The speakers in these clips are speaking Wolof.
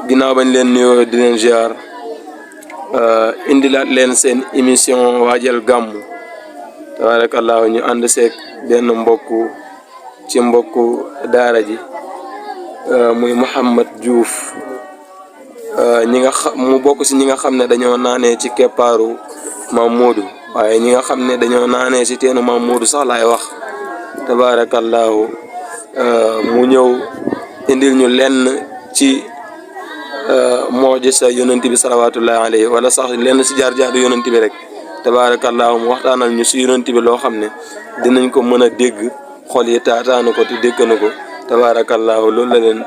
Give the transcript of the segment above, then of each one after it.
ginnaaw bañ leen nuyoo di leen ziar indilaat leen seen émission waajal gàmmu tabaarakallaahu ñu ànd seeg benn mbokku daara ji muy Mouhamed Diouf mu bokk si ñi nga xam ne dañoo naanee ci keppaaru Maam Moodu waaye ñi nga xam ne dañoo naanee si teenu Maam Moodu sax laay wax tabaarakallaahu mu ñëw indil ñu lenn ci mujisa yonent bi salawaatullahi alayhi wala sax lenn si jaar-jaaru yonent bi rek tabaarakallaahu mu waxtaanal ñu si yonent bi loo xam ne dinañ ko mën a dégg xol yi taataanu ko te dégg na ko tabaarakallaahu loolu la leen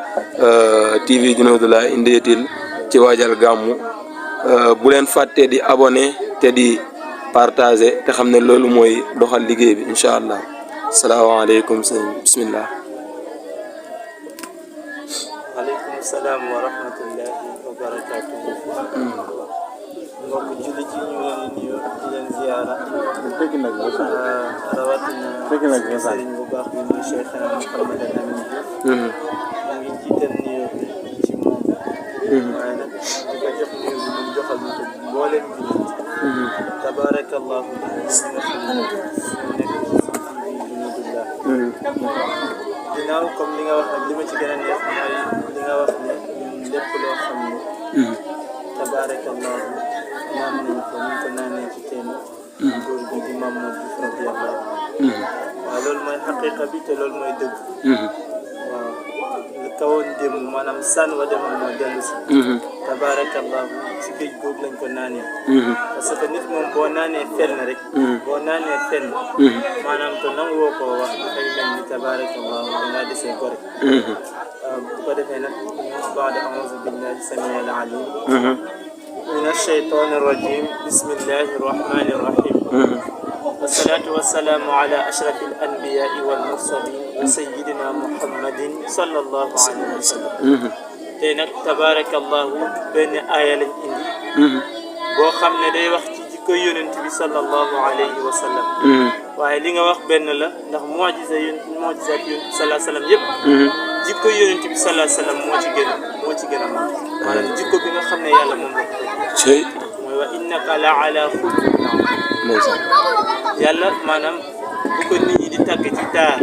TV Junaydullah indeetil ci waajal gàmmu bu leen fàtte di abonné te di partagé te xam ne loolu mooy doxal liggéey bi incha allah salaamaaleykum sëñ bismillah. waaleykum salaam wa rahmatullahi wa barakaatuhu. mbokk jullit yi ñu ngi leen di nuyu di leen ziyaara. rawatina sëriñ bu baax bi muy Cheikhna Mouhamed Amine Diouf. ñu ngi jiital nuyu bi ci moom. waaye nag di ko jox nuyu bi mu joxal ñu ko mbooleem jullit. tabaarakallahu ñi nga xam ne nekk ci Junaydullah. ginnaaw comme li nga wax nag li ma ci gën a neex mooy li nga wax ne lépp loo xam ne tabaarakallahu naan nañ ko ñu ko naanee ci teen góor gi di Maam Moodu Diouf radiyallahu anhu waaw loolu mooy xaqiqa bi te loolu mooy dëgg waaw lu kawoon démb maanaam sànn wa demoon moo dellu si tabaarakallahu si géej googu lañ ko naanee parce que nit moom boo naanee fenn rek boo naanee fenn maanaam te nangu woo koo wax dafay mel ni tabaarakallahu dangaa desee gore bu ko defee nag baada auzu billahi samiil alim min ashaytaani rajim bismillahi rahmani rahim wasalaatu wasalaamu ala ashrafi al anbiyaai wal mursalin wa sayidina muhammadin sallallahu alayhi wa sallam tey nag tabaarakallahu benn aaya lañ indi boo xam ne day wax ci jikko yonent bi sallallahu alayhi wa sallam waaye li nga wax benn la ndax mujisaat yonent sallallahu sallam yëpp jikko yonent bi sallallahu sallam moo ci gën a mag maanaam jikko bi nga xam ne yàlla moom la ko mooy wa innaka la ala xuluqin yàlla maanaam bu ko nit ñi di tàgg ci taar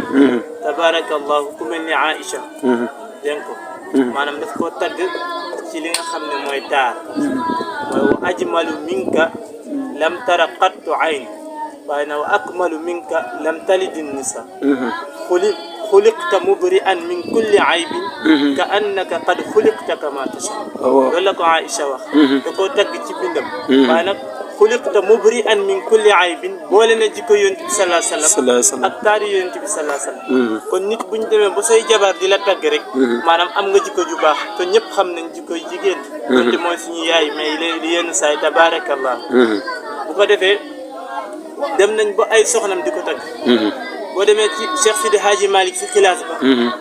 tabaarakallahu ku mel ni Aïcha dégg ko maanaam daf koo tagg ci li nga xam ne mooy taar mooy wa ajmalu minka lam tara qattu ayn waaye na wa akmalu minka lam talidi nisa xuliqta mubri'an min kulli aybin ka annaka qad xuliqta kama tasha loolu la ko Aïcha wax da koo tagg ci bindam waaye nag xuliqta mubri'an min kulli aybin boole na jikko yonent bi sallallahu alayhi wa sallam ak taari yonent bi sallallahu alayhi wa sallam kon nit buñ demee ba say jabar di la tagg rek maanaam am nga jikko ju baax te ñëpp xam nañ jikko jigéen te mooy suñu yaay mais léegi yenn saay tabaarakallah bu ko defee dem nañ ba ay soxnam di ko tagg boo demee ci Cheikh Sidi Hadji Malick si xilaas ba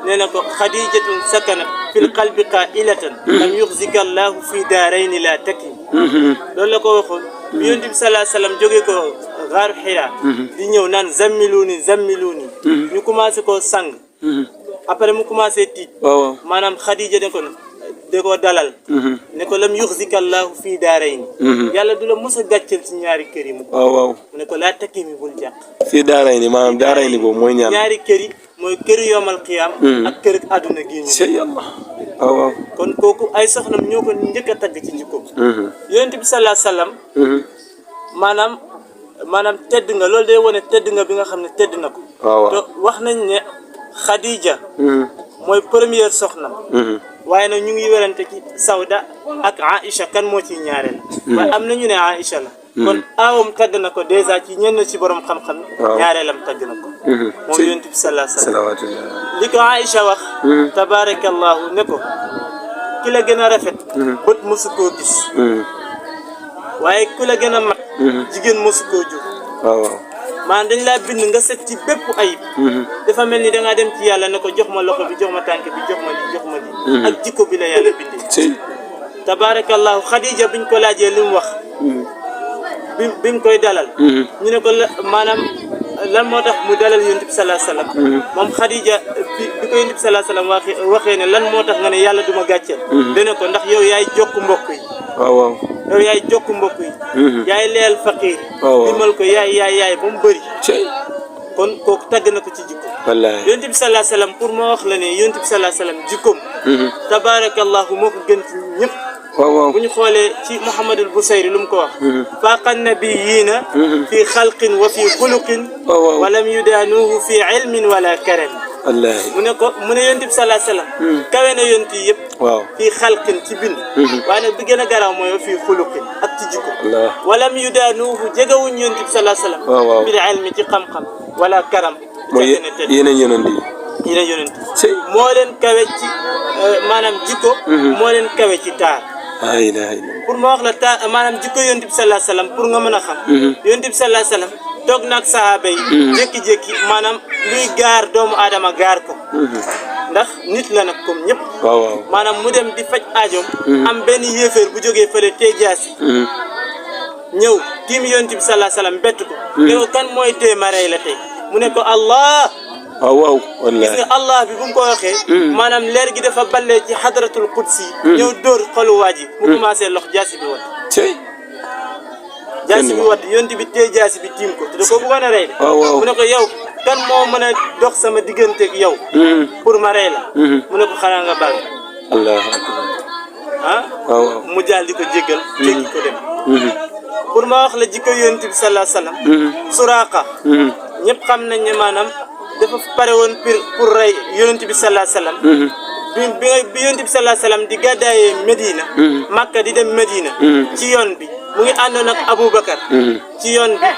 nee na ko xadijatun sakanat fil qalbi qailatan lam yuxzika allahu fi daarayni la takim loolu la ko waxoon bi yonent bi sallallahu alayhi wa sallam jógee ko xaaru Xiraa di ñëw naan zammiluni ñu commencé koo sang après mu commencé tiit maanaam Xadija da ko dalal ne ko lam yuxzika allahu fii daarayni yàlla du la mos a gàcceel ci ñaari kër yi mu mu ne ko laa takki mi bul jàq fii daarayni maanaam daarayni boobu mooy ñaar ñaari kër yi mooy kër yomal qiyaam ak kër àdduna gi ñu kon kooku ay soxnam ñoo ko njëkk a tagg ci jikkoom yonent bi sallallahu alayhi wa sallam maanaam tedd nga loolu day wone tedd nga bi nga xam ne tedd na ko te wax nañ ne Khadija mooy première soxnam waaye nag ñu ngi werante ci Sawda ak Aïcha kan moo ciy ñaareel waaye am na ñu ne Aïcha la kon aawam tagg na ko dèjà ci ñenn ci borom xam-xam ñaareelam tagg na ko moom yonent bi sallallahu alayhi wa sallam li ko Aïcha wax tabaarakallahu ne ko ki la gën a rafet bët mosu koo gis waaye ku la gën a mat jigéen mosu koo jur maanaam dañ laa bind nga set ci bépp ayib dafa mel ni dangaa dem ci yàlla ne ko jox ma loxo bi jox ma tànk bi jox ma li ak jikko bi la yàlla bindee tabaarakallahu Khadija biñ ko laajee li mu wax bi mu koy dalal ñu ne ko maanaam lan moo tax mu dalal yonent bi sallallahu alayhi wasallam moom Khadija bi ko yonent bi sallallahu alayhi wasallam waxee ne lan moo tax nga ne yàlla duma gàcceel dana ko ndax yow yaay jokk mbokk yi waaw waaw yow yaay jokk mbokk yi yaay leel faqiir waaw dimbal ko yaay ba mu bëri cey kon kooku tagg na ko ci jikko wallaahi yonent bi sallallahu alayhi wasallam pour ma wax la ne yonent bi sallallahu alayhi wasallam jikkoom tabaarakallahu moo ko gën ci ñëpp waaw waaw bu ñu xoolee ci Muhammadul Busayri lu mu ko wax faaqa nabiyyiina fi xalqin wa fi xuluqin waaw waaw wa lam yudaanuhu fi ilmin wala karam wallaahi mu ne yonent bi sallallahu alayhi wasallam kawe na yonent yi yëpp waaw fii xalqin ci bind waaye nag bi gën a garaaw mooy fii xuluqin ak ci jikko walam yudaanuhu jegewuñ yonent bi sallallahu alayhi waaw waaw wasallam bil ilmi ci xam-xam wala karam mooy yeneen yonent yi yonent moo leen kawe ci maanaam jikko moo leen kawe ci taar laa ilaaha illallaah pour ma wax la taar maanaam jikko yonent bi sallallahu alayhi wasallam pour nga mën a xam yonent bi sallallahu alayhi wasallam toog naag sahaaba yi jékki-jékki maanaam luy gaar doomu aadama gaar ko ndax nit la nag comme ñëpp waaw waaw maanaam mu dem di faj aajoom am benn yéeféer bu jógee fële tee jaasi ñëw tiim yonent bi sallallahu alayhi wasallam bett ko ne ko kan mooy tee ma rey la tey mu ne ko Allah waaw waaw wallaahi gis nga Allah bi bu mu ko waxee maanaam leer gi dafa ballee ci hadratul qudsi ñëw dóor xolu waa ji mu commencé lox jaasi bi wat cey jaasi bi wat yonent bi tee jaasi bi tiim ko te da ko bëggoon a rey de waaw waaw mu ne ko yow kan moo mën a dox sama digganteeg yow pour ma rey la mu ne ko xanaa nga baal allahu akbar ah waaw waaw mu jaal di ko jéggal jéggi ko dem pour ma wax la jikko yonent bi sallallahu alayhi wasallam Suraaqa ñëpp xam nañ ne maanaam dafa pare woon pour rey yonent bi sallallahu alayhi wasallam bi yonent bi sallallahu alayhi wasallam di gàddaayee Medina Makka di dem Medina ci yoon bi mu ngi àndoon ak Aboubacar ci yoon bi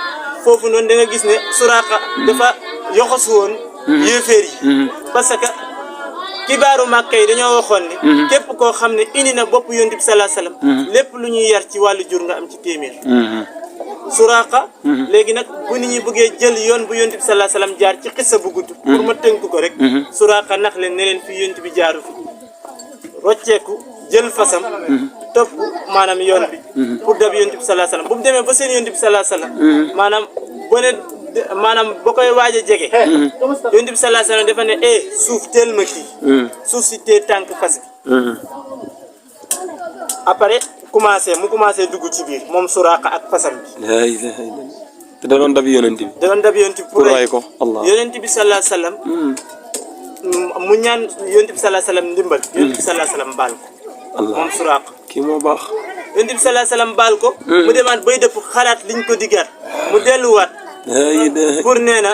foofu noonu da nga gis ne Suraaqa dafa yoxosu woon yéeféer yi parce que kibaaru Makka yi dañoo waxoon ne képp koo xam ne indi na bopp yonent bi sallallahu alayhi wasallam lépp lu ñuy yar ci wàllu jur nga am ci téeméer Suraaqa léegi nag bu nit ñi bëggee jël yoon bu yonent bi sallallahu alayhi wasallam jaar ci xissa bu gudd pour ma tënk ko rek Suraaqa nax leen ne leen fii yonent bi jaaru fi rocceeku jël fasam topp maanaam yoon bi pour dab yonent bi sallallahu alayhi wasallam bu mu demee ba seen yonent bi sallallahu alayhi wasallam maanaam maanaam ba koy waaj a jege yonent bi sallallahu alayhi wasallam dafa ne suuf teel ma kii suuf si tee tànk fas bi après mu commencé dugg ci biir moom Suraaqa ak fasam bi laa ilaaha illallaah te da doon dab yonent bi pour rey ko Allah yonent bi sallallahu alayhi wasallam mu ñaan yonent bi sallallahu alayhi wasallam ndimbal yonent bi sallallahu alayhi wasallam baal ko Allah moom Suraaqa kii moo baax yonent bi sallallahu alayhi wasallam baal ko mu demaat bay dëpp xalaat liñ ko diggaat mu delluwaat pour nee na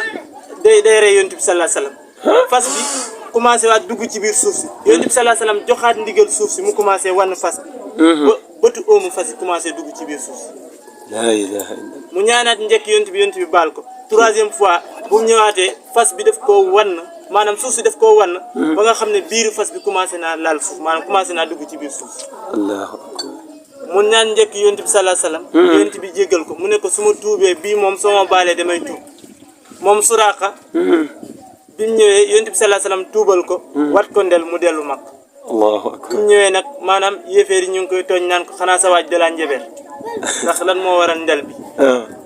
day rey yonent bi sallallahu alayhi wasallam fas bi commencé waat dugg ci biir suuf si yonent bi sallallahu alayhi wasallam joxaat ndigal suuf si mu commencé wann fas bi bëtu oomu fas yi commencé dugg ci biir suuf si laa ilaaha illallaah mu ñaanaat njëkk yonent bi baal ko troisième fois bu mu ñëwaatee fas bi daf koo wann maanaam suuf si daf koo wann ba nga xam ne biiru fas bi commencé naa laal suuf maanaam commencé naa dugg ci biir suuf si allahu akbar mu ñaan njëkk yonent bi sallallahu alayhi wasallam yonent bi jéggal ko mu ne ko su ma tuubee bii moom soo ma baalee damay tuub moom Suraaqa bi mu ñëwee yonent bi sallallahu alayhi wasallam tuubal ko wat ko ndel mu dellu mag allahu akbar bi mu ñëwee nag maanaam yéeféer yi ñu ngi koy tooñ naan ko xanaa sa waaj dalaa njabeer ndax lan moo waral ndel bi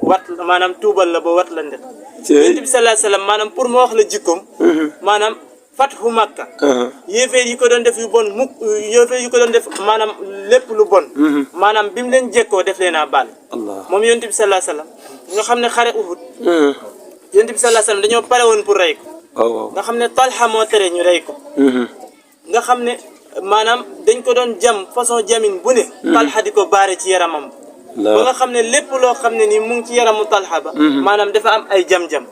wat maanaam tuubal la ba wat la ndel yonent bi sallallahu alayhi wasallam maanaam pour ma wax la jikkoom maanaam fathu Makka yéeféer yi ko doon def yu bon yéeféer yi ko doon def maanaam lépp lu bon maanaam bi mu leen jekkoo def leen a baal moom yonent bi sallallahu alayhi wasallam nga xam ne xare Uhud yonent bi sallallahu alayhi wasallam dañoo pare woon pour rey ko nga xam ne Talha moo tere ñu rey ko nga xam ne maanaam dañ ko doon jam façon jamin bu ne Talha di ko baare ci yaramam ba nga xam ne lépp loo xam ne nii mu ngi ci yaramu Talha ba maanaam dafa am ay jam-jam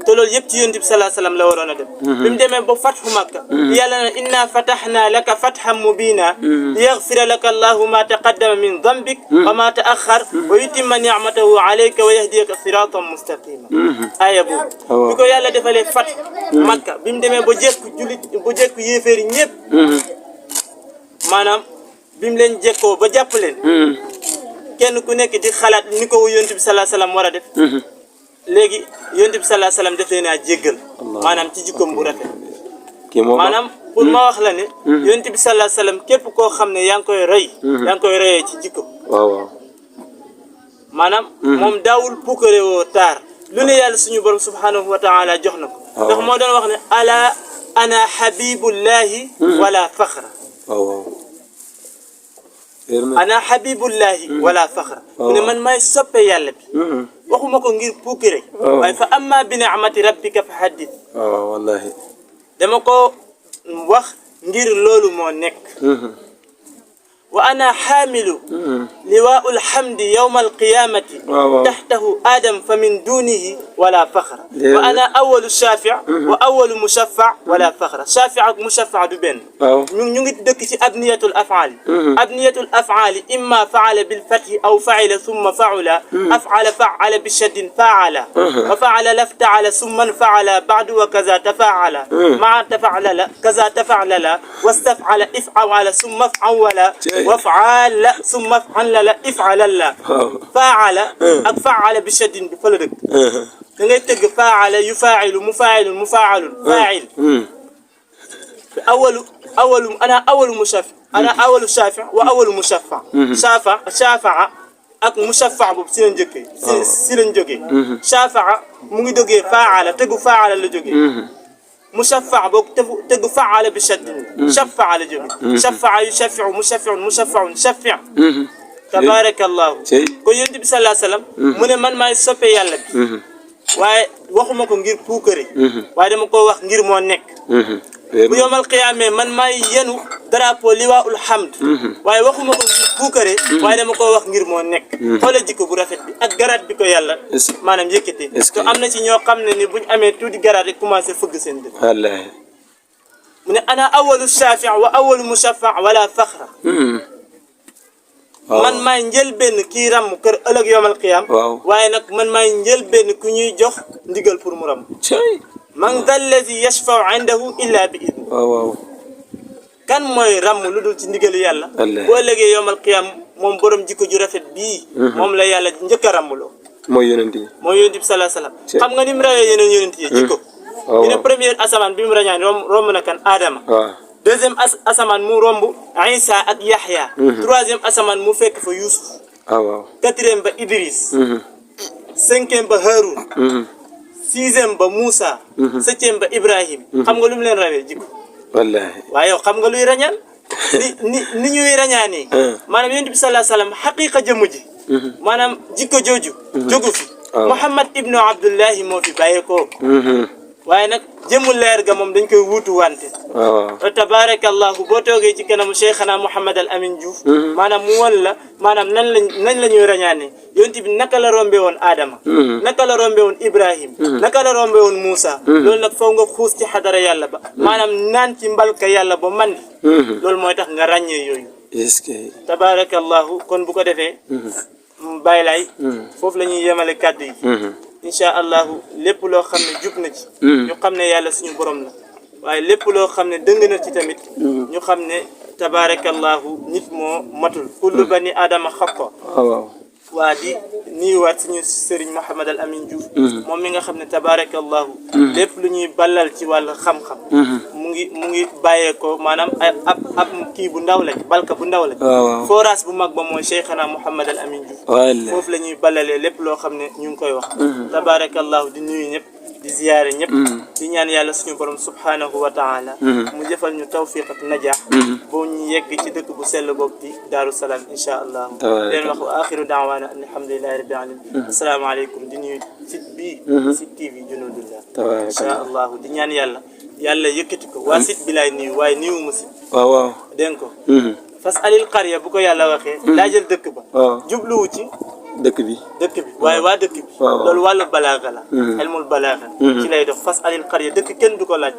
te loolu yëpp ci yonent bi sallallahu alayhi wasallam la waroon a dem bi mu demee ba fathu Makka yàlla na inna fatahna laka fathan mubina liyaghfira laka allahu ma taqaddama min dhanbik wa ma ta'akhkhar wa yutimma ni'matahu alayka wa yahdiyaka siratan mustaqima aya boobu bi ko yàlla defalee fathu Makka bi mu demee ba jekku yéeféeri ñëpp maanaam bi mu leen jekkoo ba jàpp leen kenn ku nekk di xalaat ni ko yonent bi sallallahu alayhi wasallam war a def léegi yonent bi sallallahu alayhi wasallam def leen a jéggal maanaam ci jikkoom bu rafet maanaam pour ma wax la ne yonent bi sallallahu alayhi wasallam képp koo xam ne yaa ngi koy royee ci jikko waaw maanaam moom daawul pukkare woo taar lu ne yàlla suñu borom subhanahu wa taala jox na ko ndax moo doon wax ne ala ana habibullahi wala faxra waaw ana habibullahi wala faxra mu ne man maay soppe yàlla bi waxuma ko ngir puukire waaye fa amma bi ni'mati rabbika fa haddith waaw wallahi dama ko wax ngir loolu moo nekk wa ana xaamilu liwaa'ul hamdi yawma alqiyamati taxtahu adam fa min dunihi wala faxra wa ana awalu shaafi wa awalu mushaffa wala faxra shaafi ak mushaffa du benn ñu ngi dëkk ci abniyatul afaali abniyatul afaali imma faala bilfathi aw faila summa faula afala faala bishaddin faala wa faala laftaala summa faala baadu wa kaza tafaala maa tafaala kaza tafaala wastafala ifala summa fawala وفعل ثم فعل افعل فاعل ak faala bi shaddin bi fa la dëkk da ngay tëgg faala yufaa'ilu mufaa'ilun mufaa'alun faa'il awalu ana awalu mushaffa ana awalu shaafi wa awalu mushaffa shaafa'a ak mushaffa boobu si lañ jógee si lañ jógee shaafa'a mu ngi jógee faala tëggu faala la jógee mushaffa boog tëgg faala bi shaddin shaffa la jóge shaffa yushaffi'u mushaffi'un mushaffi'un shaffi' tabarakallahu ko yonent bi sallallahu alayhi wasallam mu ne man maay soppe yàlla bi waaye waxuma ko ngir puukare waaye dama ko wax ngir moo nekk bu yawmal qiyaama man maay yenu drapeau liwaa'ul hamd waaye waxuma ko ngir puukare waaye dama ko wax ngir moo nekk xoolal jikko bu rafet bi ak garaat bi ko yàlla maanaam yëkkatee te am na ci ñoo xam ne ni buñ amee tuuti garaat rek commencé fëgg seen dëkk wallahi mu ne ana awalu shaafi' wa awalu mushaffa' wala faxra man maay njëlbéen kii ràmm kër ëllëg yawmal qiyaam waaye nag man maay njëlbéen ku ñuy jox ndigal pour mu ràmm man dha allazi yashfa'u 'indahu illa bi idni kan mooy ràmm lu dul ci ndigal yàlla bu ëllëgee yawmal qiyaam moom borom jikko ju rafet bii moom la yàlla njëkk a ràmmloo mooy yonent bi sallallahu alayhi wasallam xam nga ni mu rawee yeneen yonent yi jikko dina première asamaan bi mu rañaan romb na kan Adama deuxième asamaan mu romb Isa ak Yahya troisième asamaan mu fekk fa Yusuf quatrième ba Idris cinquième ba Haroun sixième ba Moussa septième ba Ibrahim xam nga lu mu leen rawee jikko wallahi waaye yow xam nga luy rañaan ni ñuy rañaanee maanaam yonent bi sallallahu alayhi wasallam xaqiqa jëmm ji maanaam jikko jooju jógu fi Muhammad ibnu Abdullahi moo fi bàyyeekoo waaye nag jëmu leer ga moom dañ koy wuutu wante tabarakallahu boo toogee ci kanamu Cheikhana Mouhamad al Amin Diouf maanaam mu won la maanaam nañ la ñuy rañaane yonent bi naka la rombe woon Adama naka la rombe woon Ibrahim naka la rombe woon Moussa loolu nag faw nga xuus ci xadara yàlla ba maanaam naan ci mbalka yàlla ba mandi loolu mooy tax nga ràññee yooyu est-ce que tabarakallahu kon bu ko defee bàyyi laay foofu la ñuy yemale kàddu yi incha allahu lépp loo xam ne jub na ci ñu xam ne yàlla suñu borom la waaye lépp loo xam ne dëng na ci tamit ñu xam ne tabarakallahu nit moo matul kullu bani aadama xatta waa di nuyuwaat suñu sëriñ Mouhamad al Amin Diouf moom mi nga xam ne tabarakallahu lépp lu ñuy ballal ci wàllu xam-xam mu ngi bàyyeekoo maanaam ab kii bu ndaw lañ balka bu ndaw lañ forage bu mag ba mooy Cheikhana Mouhamad al Amin Diouf foofu la ñuy ballalee lépp loo xam ne ñu ngi koy wax tabarakallahu di nuyu ñëpp di ziyaare ñëpp di ñaan yàlla suñu borom subhanahu wa taala mu jëfal ñu tawfiq ak najaax boo ñu yegg ci dëkk bu sell boobu di Daaru Salaam incha allah leen wax wa axiru daawaana an alhamdulillahi rabbil alamin asalaamaaleykum di nuyu site bii site TV Junudullah incha allah di ñaan yàlla yëkkati ko waa site bi laay nuyu waaye nuyu mu site waaw dégg ko fas alil qarya bu ko yàlla waxee daa jël dëkk ba jubluwu ci dëkk bi waaye waa dëkk bi loolu wàllu balaaga la ilmul balaaga ci lay dox fas alil qarya dëkk kenn du ko laaj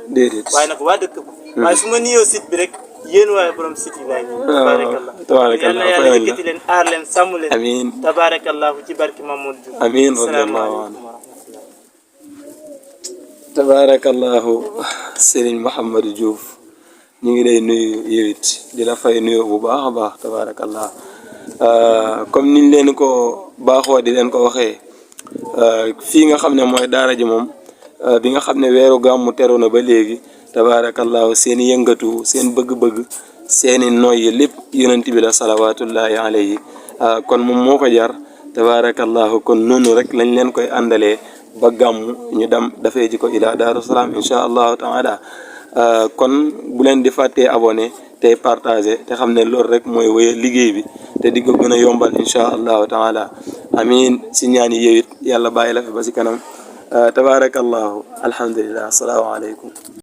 waaye nag waa dëkk ba waaye su ma nuyoo site bi rek yéen waaye borom site yi laay nuyu tabarakallah yal na yàlla yëkkati leen aar leen sàmm leen amiin tabarakallahu ci barki Mamadou Diouf amiin asalaamaaleykum wa rahmatullah tabarakallahu Serigne Mouhamadou Diouf ñu ngi lay nuyu yow it di la fay nuyu bu baax a baax tabarakallah comme niñ leen ko baaxoo di leen ko waxee fii nga xam ne mooy daara ji moom bi nga xam ne weeru gàmmu teru na ba léegi tabarakallahu seen yëngatu seen bëgg-bëgg seeni noyyi lépp yonent bi la salawatullahi alayhi kon moom moo ko jar tabarakallahu kon noonu rek lañ leen koy àndalee ba gàmm ñu dem dafee ji ko ila Daaru Salaam incha allahu taala kon bu leen di fàttee abonné tey partagé te xam ne loolu rek mooy wéyal liggéey bi te di ko gën a yombal incha allahu taala amin si ñaan yi yowit yàlla bàyyi la fi ba si kanam tabaarakallahu alhamdulillah asalaamaaleykum